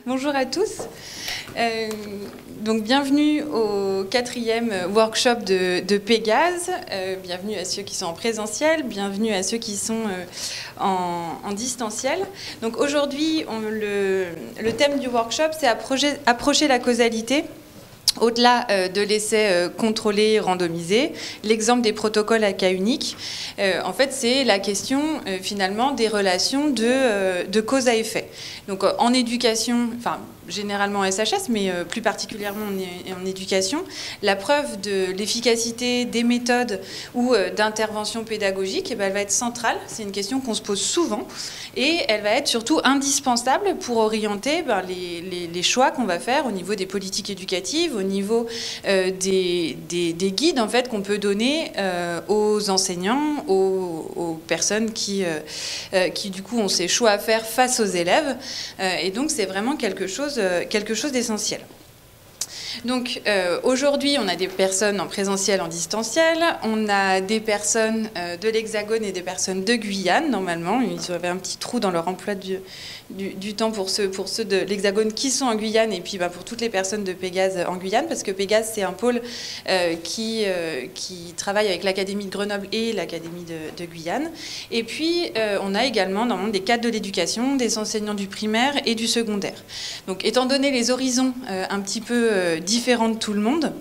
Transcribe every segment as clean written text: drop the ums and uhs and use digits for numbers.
Bonjour à tous. Donc bienvenue au 4e workshop de Pégase. Bienvenue à ceux qui sont en présentiel, bienvenue à ceux qui sont en distanciel. Donc aujourd'hui, le thème du workshop, c'est approcher la causalité. Au-delà de l'essai contrôlé, randomisé, l'exemple des protocoles à cas unique, en fait, c'est la question finalement des relations de cause à effet. Donc en éducation, enfin généralement en SHS, mais plus particulièrement en éducation, la preuve de l'efficacité des méthodes ou d'intervention pédagogique, elle va être centrale. C'est une question qu'on se pose souvent et elle va être surtout indispensable pour orienter les choix qu'on va faire au niveau des politiques éducatives, au niveau des guides en fait, qu'on peut donner aux enseignants, aux personnes qui du coup ont ces choix à faire face aux élèves. Et donc c'est vraiment quelque chose d'essentiel. Donc aujourd'hui, on a des personnes en présentiel, en distanciel. On a des personnes de l'Hexagone et des personnes de Guyane, normalement. Ils avaient un petit trou dans leur emploi du temps pour ceux de l'Hexagone qui sont en Guyane et puis pour toutes les personnes de Pégase en Guyane, parce que Pégase, c'est un pôle qui travaille avec l'Académie de Grenoble et l'Académie de Guyane. Et puis, on a également normalement des cadres de l'éducation, des enseignants du primaire et du secondaire. Donc, étant donné les horizons un petit peu différents de tout le monde,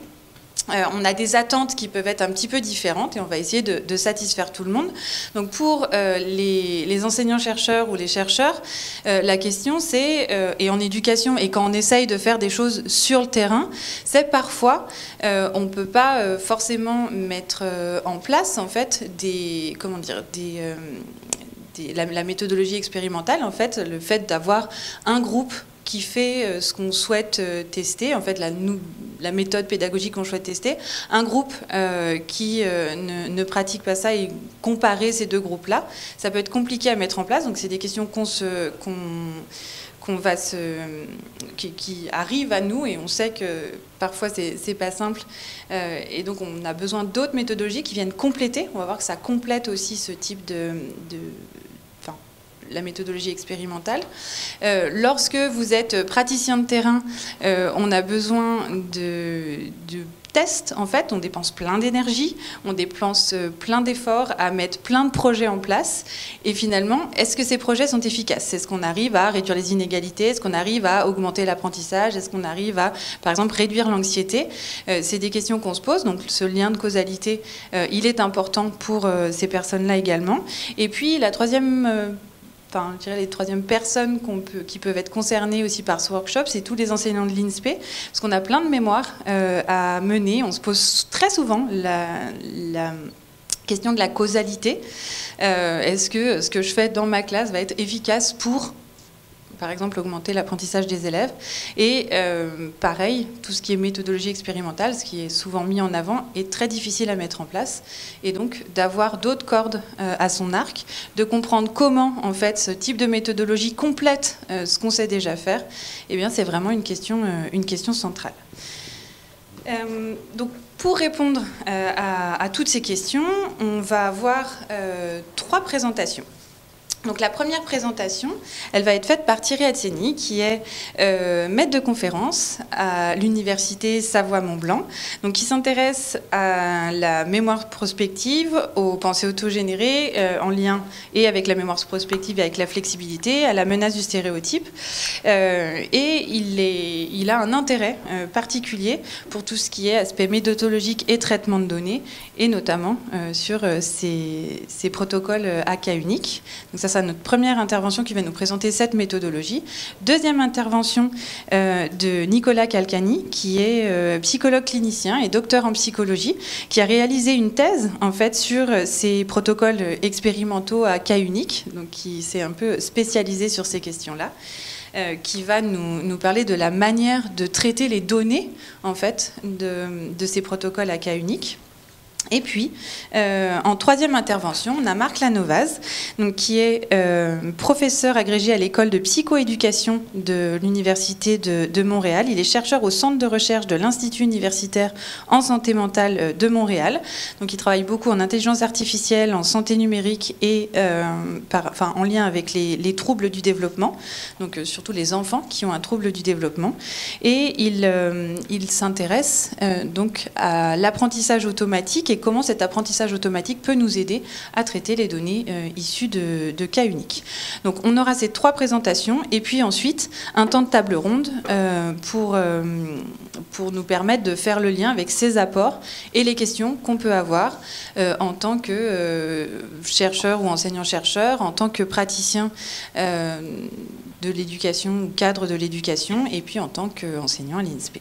on a des attentes qui peuvent être un petit peu différentes et on va essayer de satisfaire tout le monde. Donc pour les enseignants-chercheurs ou les chercheurs, la question c'est, et en éducation, et quand on essaye de faire des choses sur le terrain, c'est parfois, on ne peut pas forcément mettre en place en fait la méthodologie expérimentale, en fait, le fait d'avoir un groupe qui fait ce qu'on souhaite tester, en fait la méthode pédagogique qu'on souhaite tester, un groupe qui ne pratique pas ça et comparer ces deux groupes-là, ça peut être compliqué à mettre en place, donc c'est des questions qui arrivent à nous et on sait que parfois c'est pas simple et donc on a besoin d'autres méthodologies qui viennent compléter, on va voir que ça complète aussi ce type la méthodologie expérimentale. Lorsque vous êtes praticien de terrain, on a besoin de tests, en fait, on dépense plein d'énergie, on dépense plein d'efforts à mettre plein de projets en place, et finalement, est-ce que ces projets sont efficaces? Est-ce qu'on arrive à réduire les inégalités? Est-ce qu'on arrive à augmenter l'apprentissage? Est-ce qu'on arrive à, par exemple, réduire l'anxiété? C'est des questions qu'on se pose, donc ce lien de causalité, il est important pour ces personnes-là également. Et puis, la troisième... je dirais les troisièmes personnes qui peuvent être concernées aussi par ce workshop, c'est tous les enseignants de l'INSPE, parce qu'on a plein de mémoires à mener. On se pose très souvent la question de la causalité. Est-ce que ce que je fais dans ma classe va être efficace pour, par exemple, augmenter l'apprentissage des élèves? Et pareil, tout ce qui est méthodologie expérimentale, ce qui est souvent mis en avant, est très difficile à mettre en place. Et donc, d'avoir d'autres cordes à son arc, de comprendre comment, en fait, ce type de méthodologie complète ce qu'on sait déjà faire, eh bien, c'est vraiment une question centrale. Donc, pour répondre à toutes ces questions, on va avoir 3 présentations. Donc la première présentation, elle va être faite par Thierry Atzeni, qui est maître de conférence à l'université Savoie-Mont-Blanc, donc qui s'intéresse à la mémoire prospective, aux pensées autogénérées en lien et avec la mémoire prospective et avec la flexibilité, à la menace du stéréotype. Et il a un intérêt particulier pour tout ce qui est aspect méthodologique et traitement de données, et notamment sur ces protocoles à cas unique. Donc ça, c'est notre première intervention qui va nous présenter cette méthodologie. Deuxième intervention de Nicolas Calcani, qui est psychologue clinicien et docteur en psychologie, qui a réalisé une thèse en fait sur ces protocoles expérimentaux à cas unique, donc qui s'est un peu spécialisé sur ces questions-là. Qui va nous parler de la manière de traiter les données en fait de ces protocoles à cas unique. Et puis, en troisième intervention, on a Marc Lanovaz, donc, qui est professeur agrégé à l'école de psychoéducation de l'Université de Montréal. Il est chercheur au centre de recherche de l'Institut universitaire en santé mentale de Montréal. Donc, il travaille beaucoup en intelligence artificielle, en santé numérique et en lien avec les troubles du développement, donc surtout les enfants qui ont un trouble du développement. Et il s'intéresse donc à l'apprentissage automatique et comment cet apprentissage automatique peut nous aider à traiter les données issues de cas uniques. Donc on aura ces trois présentations et puis ensuite un temps de table ronde pour nous permettre de faire le lien avec ces apports et les questions qu'on peut avoir en tant que chercheur ou enseignant-chercheur, en tant que praticien de l'éducation ou cadre de l'éducation et puis en tant qu'enseignant à l'INSPE.